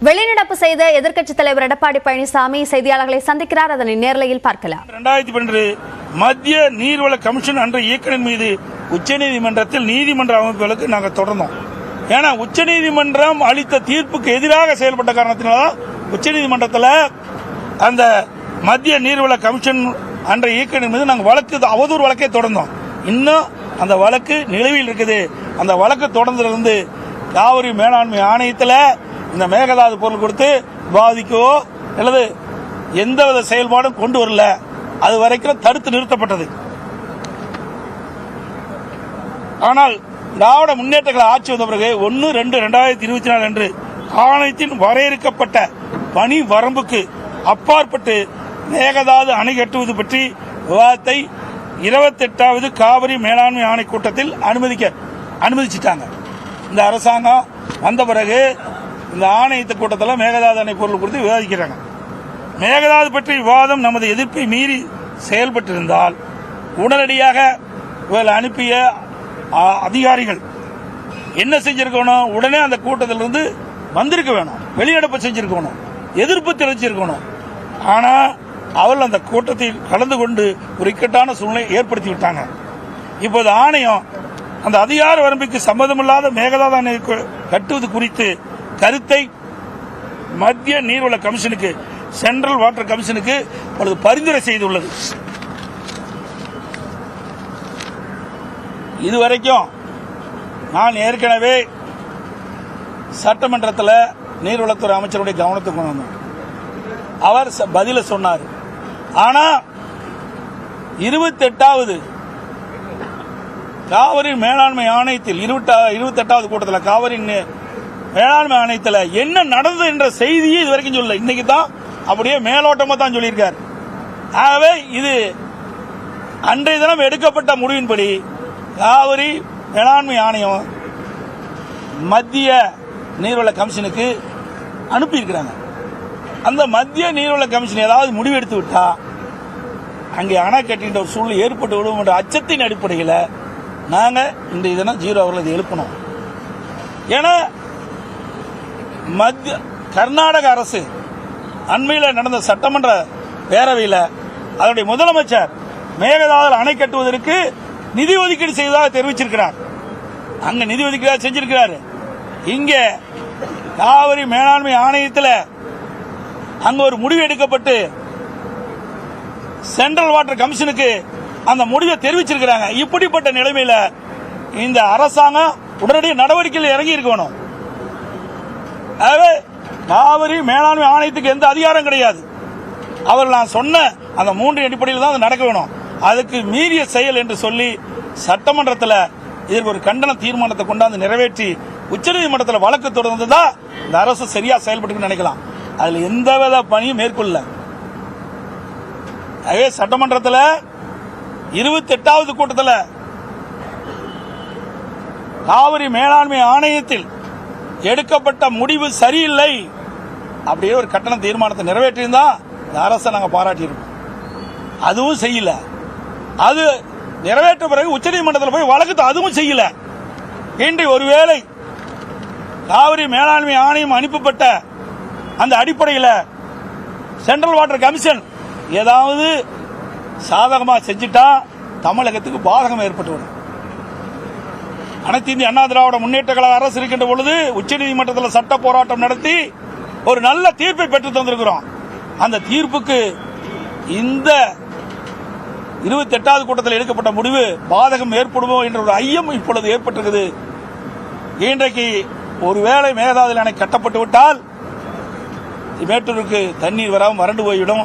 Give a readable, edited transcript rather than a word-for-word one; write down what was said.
வெளிநடப்பு செய்த எதிர்க்கட்சித் தலைவர் எடப்பாடி பழனிசாமி செய்தியாளர்களை சந்திக்கிறார். அதனை நேரலையில் பார்க்கலாம். 2012 மத்திய நீர்வள கமிஷன் என்ற இயக்குநர் மீது உச்சநீதிமன்றத்தில் நீதிமன்ற அமைப்புகளுக்கு நாங்கள் தொடர்ந்தோம். ஏன்னா உச்சநீதிமன்றம் அளித்த தீர்ப்புக்கு எதிராக செயல்பட்ட காரணத்தினால்தான் உச்சநீதிமன்றத்தில் அந்த மத்திய நீர்வள கமிஷன் என்ற இயக்குநர் மீது நாங்கள் அவதூறு வழக்கை தொடர்ந்தோம். இன்னும் அந்த வழக்கு நிலுவையில் இருக்குது. அந்த வழக்கு தொடர்ந்திருந்து காவிரி மேலாண்மை ஆணையத்தில் இந்த மேகதாது பொருள் கொடுத்து பாதிக்கவோ அல்லது எந்தவித செயல்பாடும் கொண்டு வரல. அது வரைக்கும் தடுத்து நிறுத்தப்பட்டது. ஆனால் திராவிட முன்னேற்ற கழக ஆட்சி வந்த பிறகு 1/2/2024 அன்று ஆணையத்தின் வரையறுக்கப்பட்ட பணி வரம்புக்கு அப்பாற்பட்டு மேகதாது அணை கட்டுவது பற்றி விவாதத்தை 28வது காவிரி மேலாண்மை ஆணை கூட்டத்தில் அனுமதிச்சிட்டாங்க. இந்த அரசாங்கம் வந்த பிறகு இந்த ஆணையத்து கூட்டத்தில் மேகதாது அணை பொருள் குறித்து விவாதிக்கிறாங்க. மேகதாது பற்றி விவாதம் நமது எதிர்ப்பை மீறி செயல்பட்டிருந்தால் உடனடியாக அனுப்பிய அதிகாரிகள் என்ன செஞ்சிருக்கணும்? உடனே அந்த கூட்டத்திலிருந்து வந்திருக்க வேணும், வெளிநடப்பு செஞ்சிருக்கணும், எதிர்ப்பு தெரிவிச்சிருக்கணும். ஆனால் அவர்கள் அந்த கூட்டத்தில் கலந்து கொண்டு ஒரு இக்கட்டான சூழ்நிலை ஏற்படுத்தி விட்டாங்க. இப்போது ஆணையம் அந்த அதிகார வரம்புக்கு சம்பந்தமில்லாத மேகதாது அணை கட்டுவது குறித்து கருத்தை மத்திய நீர்வள கமிஷனுக்கு, சென்ட்ரல் வாட்டர் கமிஷனுக்கு பரிந்துரை செய்துள்ளது. இதுவரைக்கும் நான் ஏற்கனவே சட்டமன்றத்தில் நீர்வளத்துறை அமைச்சருடைய கவனத்துக்கு கொண்டு வந்தேன். அவர் பதில சொன்னார். ஆனா 28வது காவிரி மேலாண்மை ஆணையத்தில் 28வது கூட்டத்தில் காவிரி மேலாண்மை ஆணையத்தில் என்ன நடந்தது என்ற செய்தியை இதுவரைக்கும் சொல்லல. இன்னைக்கு தான் அப்படியே மேலோட்டமா தான் சொல்லியிருக்கார். ஆகவே இது அன்றைய தினம் எடுக்கப்பட்ட முடிவின்படி காவிரி மேலாண்மை ஆணையம் மத்திய நீர்வள கமிஷனுக்கு அனுப்பியிருக்கிறாங்க. அந்த மத்திய நீர்வள கமிஷன் ஏதாவது முடிவு எடுத்து விட்டா அங்கே அணை கட்டின்ற ஒரு சூழ்நிலை ஏற்பட்டு விடும் என்ற அச்சத்தின் அடிப்படையில் நாங்கள் இன்றைய தினம் 0 அவர்கள் இதை எழுப்பணும். ஏன்னா கர்நாடக அரசு அண்மையில் நடந்த சட்டமன்ற பேரவையில் அதனுடைய முதலமைச்சர் மேகதாது அணை கட்டுவதற்கு நிதி ஒதுக்கீடு செய்ததாக தெரிவிச்சிருக்கிறார். அங்க நிதி ஒதுக்கீடு செஞ்சிருக்கிறார். இங்க காவிரி மேலாண்மை ஆணையத்தில் அங்க ஒரு முடிவு எடுக்கப்பட்டு சென்ட்ரல் வாட்டர் கமிஷனுக்கு அந்த முடிவை தெரிவிச்சிருக்கிறாங்க. இப்படிப்பட்ட நிலைமையில இந்த அரசாங்கம் உடனடியாக நடவடிக்கையில் இறங்கி இருக்கணும். காவிரி மேலாண்மை ஆணையத்துக்கு எந்த அதிகாரம் கிடையாது. அவர் நான் சொன்ன அந்த 3 அடிப்படையில் தான் நடக்க வேணும். அதுக்கு மீறிய செயல் என்று சொல்லி சட்டமன்றத்தில் இதற்கு ஒரு கண்டன தீர்மானத்தை கொண்டாந்து நிறைவேற்றி உச்சநீதிமன்றத்தில் வழக்கு தொடர்ந்ததா இந்த அரசு சரியா செயல்பட்டு நினைக்கலாம். அதுல எந்தவித பணியும் மேற்கொள்ள. அதே சட்டமன்றத்தில் 28வது கூட்டத்தில் காவிரி மேலாண்மை ஆணையத்தில் எடுக்கப்பட்ட முடிவு சரியில்லை அப்படியே ஒரு கட்டண தீர்மானத்தை நிறைவேற்றியிருந்தா இந்த அரசை நாங்கள் பாராட்டியிருக்கோம். அதுவும் செய்யல. அது நிறைவேற்ற பிறகு உச்சநீதிமன்றத்தில் போய் வழக்கு அதுவும் செய்யல. இன்று ஒருவேளை காவிரி மேலாண்மை ஆணையம் அனுப்பப்பட்ட அந்த அடிப்படையில் சென்ட்ரல் வாட்டர் கமிஷன் ஏதாவது சாதகமாக செஞ்சுட்டா தமிழகத்துக்கு பாதகம் ஏற்பட்டுவிடும். அனைத்து இந்திய அண்ணா திராவிட முன்னேற்ற கழக அரசு இருக்கின்ற பொழுது உச்சநீதிமன்றத்தில் சட்ட போராட்டம் நடத்தி ஒரு நல்ல தீர்ப்பை பெற்று தந்திருக்கிறோம். அந்த தீர்ப்புக்கு இந்த 28வது கூட்டத்தில் எடுக்கப்பட்ட முடிவு பாதகம் ஏற்படுமோ என்ற ஒரு ஐயம் இப்பொழுது ஏற்பட்டிருக்குது. இன்றைக்கு ஒருவேளை மேகதாது அணை கட்டப்பட்டு விட்டால் மேட்டூருக்கு தண்ணீர் வராமல் வறண்டு போய்விடும்.